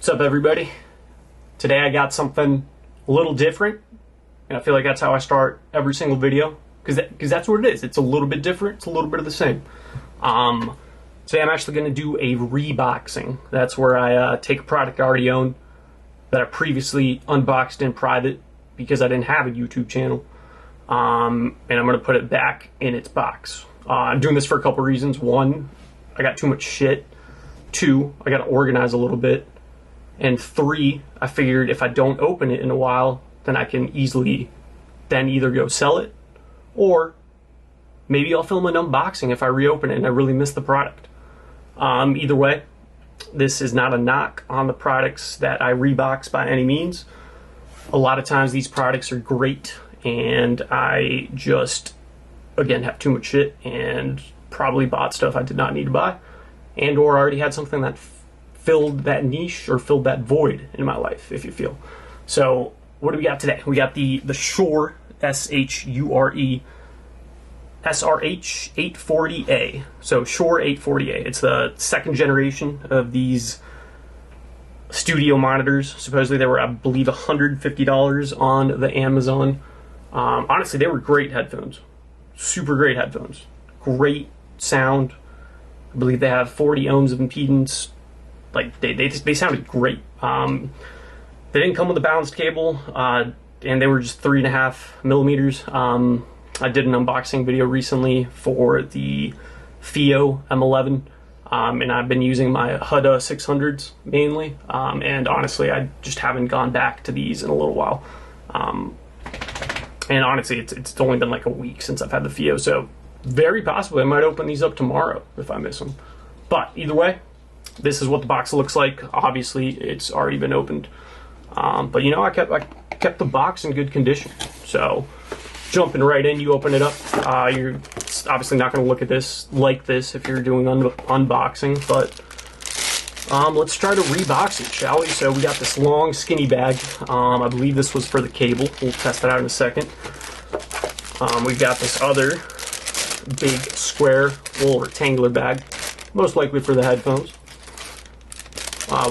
What's up, everybody? Today I got something a little different, and I feel like that's how I start every single video, because that's what it is. It's a little bit different. It's a little bit of the same. Today I'm actually going to do a reboxing. That's where I take a product I already own that I previously unboxed in private because I didn't have a YouTube channel, and I'm going to put it back in its box. I'm doing this for a couple reasons. One, I got too much shit. Two, I got to organize a little bit. And three, I figured if I don't open it in a while, then I can easily then either go sell it, or maybe I'll film an unboxing if I reopen it and I really miss the product. Either way, this is not a knock on the products that I rebox by any means. A lot of times these products are great, and I just, again, have too much shit and probably bought stuff I did not need to buy, and or already had something that filled that niche or filled that void in my life, if you feel. So what do we got today? We got the Shure SHURE SRH 840A. So Shure 840A. It's the second generation of these studio monitors. Supposedly they were, I believe, $150 on the Amazon. Honestly, they were great headphones. Super great headphones. Great sound. I believe they have 40 ohms of impedance. Like, they sounded great. They didn't come with a balanced cable, and they were just 3.5 millimeters. I did an unboxing video recently for the FIO M11, and I've been using my Huda 600s mainly, and honestly, I just haven't gone back to these in a little while. And honestly, it's only been like a week since I've had the FIO, so very possibly I might open these up tomorrow if I miss them. But either way, this is what the box looks like. Obviously, it's already been opened, but you know, I kept the box in good condition. So, jumping right in, you open it up. You're obviously not going to look at this like this if you're doing unboxing, but let's try to rebox it, shall we? So we got this long, skinny bag. I believe this was for the cable. We'll test that out in a second. We've got this other big square, little rectangular bag, most likely for the headphones.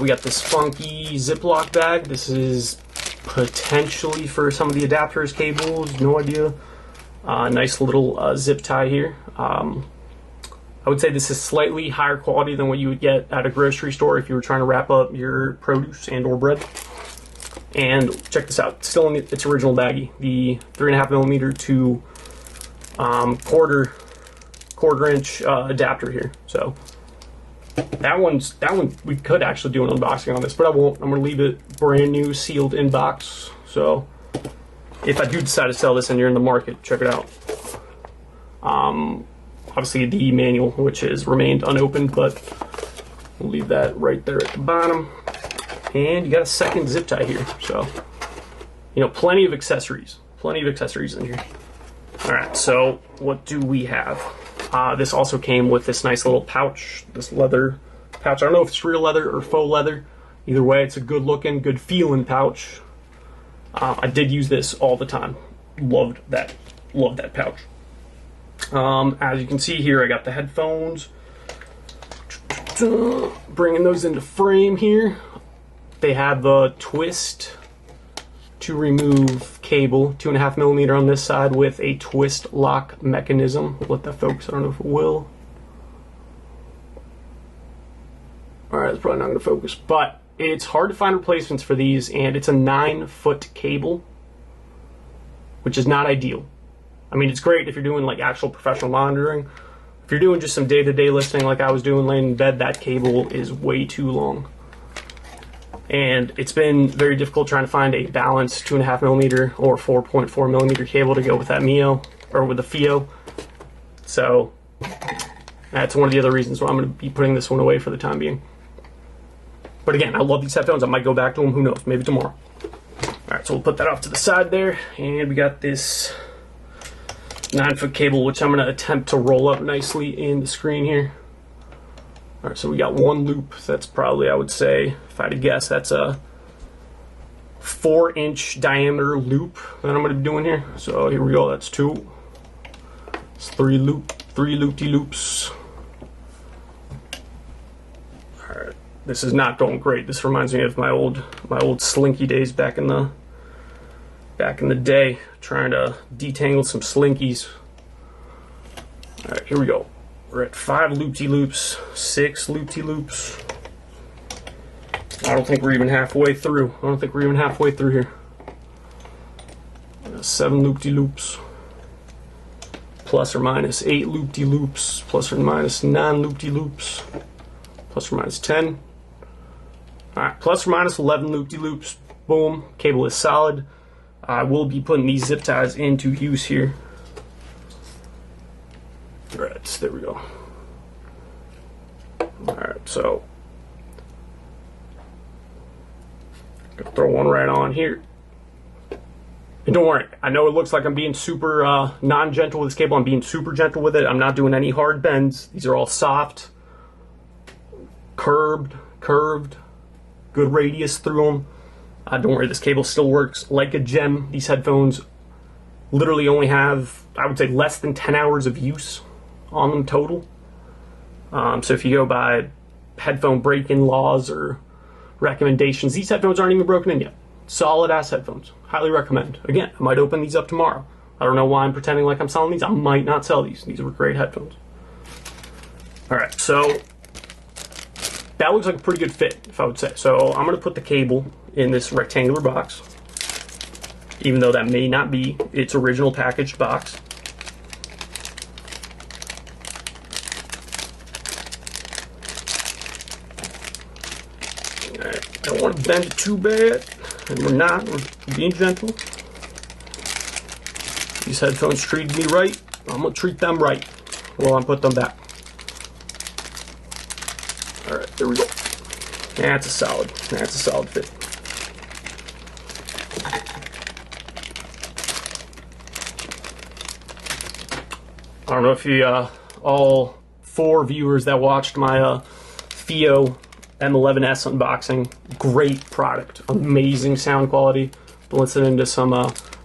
We got this funky Ziploc bag. This is potentially for some of the adapters, cables, no idea. Nice little zip tie here. I would say this is slightly higher quality than what you would get at a grocery store if you were trying to wrap up your produce and or bread. And check this out, still in its original baggie, the 3.5 millimeter to quarter inch adapter here. So that one we could actually do an unboxing on this, but I won't. I'm gonna leave it brand new, sealed in box. So if I do decide to sell this and you're in the market, check it out. Obviously the manual, which has remained unopened, but we'll leave that right there at the bottom. And you got a second zip tie here. So, you know, plenty of accessories in here. All right, so what do we have? This also came with this nice little pouch, this leather pouch. I don't know if it's real leather or faux leather. Either way, it's a good looking, good feeling pouch. I did use this all the time. Loved that pouch. As you can see here, I got the headphones. Bringing those into frame here. They have the twist to remove cable, 2.5 millimeter on this side with a twist lock mechanism. We'll let that focus. I don't know if it will. Alright, it's probably not going to focus, but it's hard to find replacements for these, and it's a 9-foot cable, which is not ideal. I mean, it's great if you're doing like actual professional monitoring. If you're doing just some day-to-day listening like I was doing laying in bed, that cable is way too long. And it's been very difficult trying to find a balanced 2.5 millimeter or 4.4 millimeter cable to go with that Mio or with the FIO. So that's one of the other reasons why I'm going to be putting this one away for the time being. But again, I love these headphones. I might go back to them. Who knows? Maybe tomorrow. All right, so we'll put that off to the side there, and we got this 9-foot cable, which I'm going to attempt to roll up nicely in the screen here. All right, so we got one loop. That's probably, I would say, if I had to guess, that's a 4-inch diameter loop that I'm going to be doing here. So here we go. That's 2. It's 3 loop-de-loops. All right, This is not going great. This reminds me of my old Slinky days back in the day, trying to detangle some Slinkies. All right, here we go. We're at 5 loop-de-loops, 6 loop-de-loops. I don't think we're even halfway through. Here. 7 loop-de-loops. Plus or minus 8 loop-de-loops. Plus or minus 9 loop-de-loops. Plus or minus 10. Alright, plus or minus 11 loop-de-loops. Boom. Cable is solid. I will be putting these zip ties into use here. Alright, there we go. Alright, so gonna throw one right on here. And don't worry, I know it looks like I'm being super non-gentle with this cable. I'm being super gentle with it. I'm not doing any hard bends. These are all soft, curved, good radius through them. Don't worry, this cable still works like a gem. These headphones literally only have, I would say, less than 10 hours of use on them total. So if you go by headphone break-in laws or recommendations, these headphones aren't even broken in yet. Solid ass headphones. Highly recommend. Again, I might open these up tomorrow. I don't know why I'm pretending like I'm selling these. I might not sell these. These were great headphones. Alright, so that looks like a pretty good fit, if I would say. So I'm going to put the cable in this rectangular box, even though that may not be its original packaged box. Alright, I don't want to bend it too bad. And we're not. We're being gentle. These headphones treated me right. I'm going to treat them right while I put them back. Alright, there we go. That's a solid fit. I don't know if you, all 4 viewers that watched my FIO M11S unboxing, great product, amazing sound quality. Been listening to some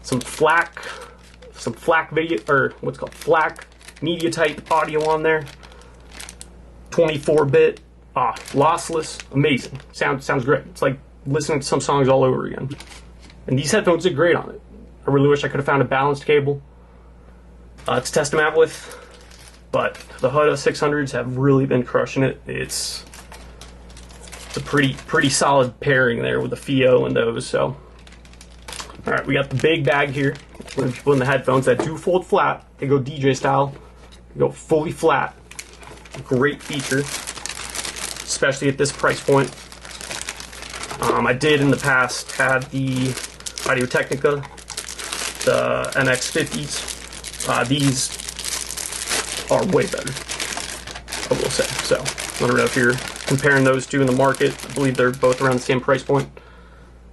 FLAC video, or what's called FLAC media type audio on there. 24-bit, lossless, amazing. Sounds great. It's like listening to some songs all over again. And these headphones did great on it. I really wish I could have found a balanced cable to test them out with, but the Huda 600s have really been crushing it. It's a pretty solid pairing there with the FIO and those. So, all right, we got the big bag here. We're gonna be putting the headphones that do fold flat. They go DJ style. They go fully flat. Great feature, especially at this price point. I did in the past have the Audio-Technica, the MX50s. These are way better, I will say. So I don't know if you're comparing those two in the market. I believe they're both around the same price point.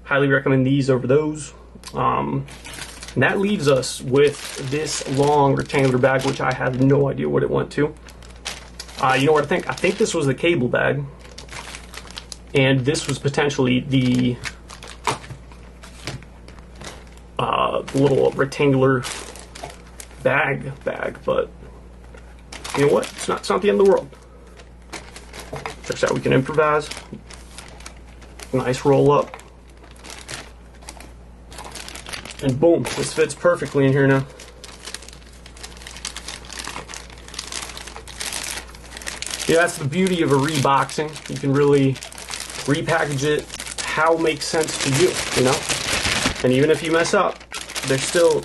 Highly recommend these over those. And that leaves us with this long rectangular bag, which I have no idea what it went to. You know what I think? I think this was the cable bag, and this was potentially the little rectangular bag, but you know what? It's not the end of the world. Checks out, we can improvise. Nice roll up. And boom, this fits perfectly in here now. Yeah, that's the beauty of a reboxing. You can really repackage it how it makes sense to you, you know? And even if you mess up, there's still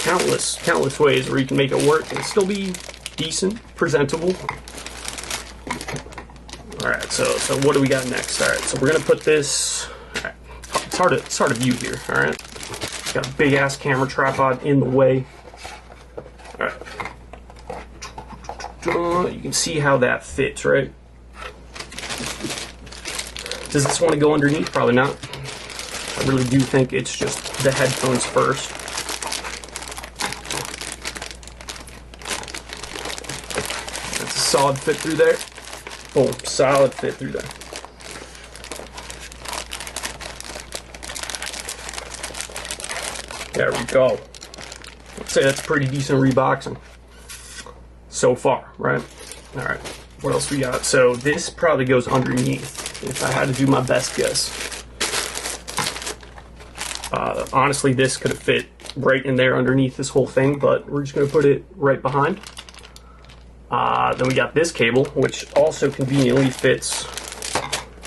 countless ways where you can make it work and still be decent, presentable. Alright, so what do we got next? Alright, so we're gonna put this, right, it's hard to view here, alright? Got a big ass camera tripod in the way. Alright. You can see how that fits, right? Does this want to go underneath? Probably not. I really do think it's just the headphones first. That's a solid fit through there. Boom, solid fit through there. There we go. Let's say that's pretty decent reboxing so far, right? All right, what else we got? So this probably goes underneath. if I had to do my best guess. Honestly, this could have fit right in there underneath this whole thing, but we're just going to put it right behind. Then we got this cable, which also conveniently fits,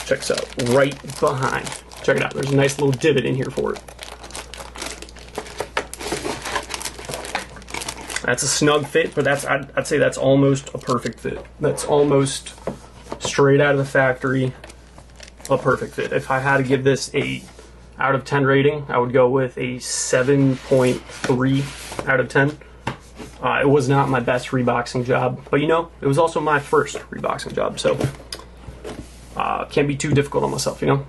check this out, right behind. Check it out, there's a nice little divot in here for it. That's a snug fit, but I'd say that's almost a perfect fit. That's almost straight out of the factory, a perfect fit. If I had to give this a out of 10 rating, I would go with a 7.3 out of 10. It was not my best reboxing job, but you know, it was also my first reboxing job, so can't be too difficult on myself, you know?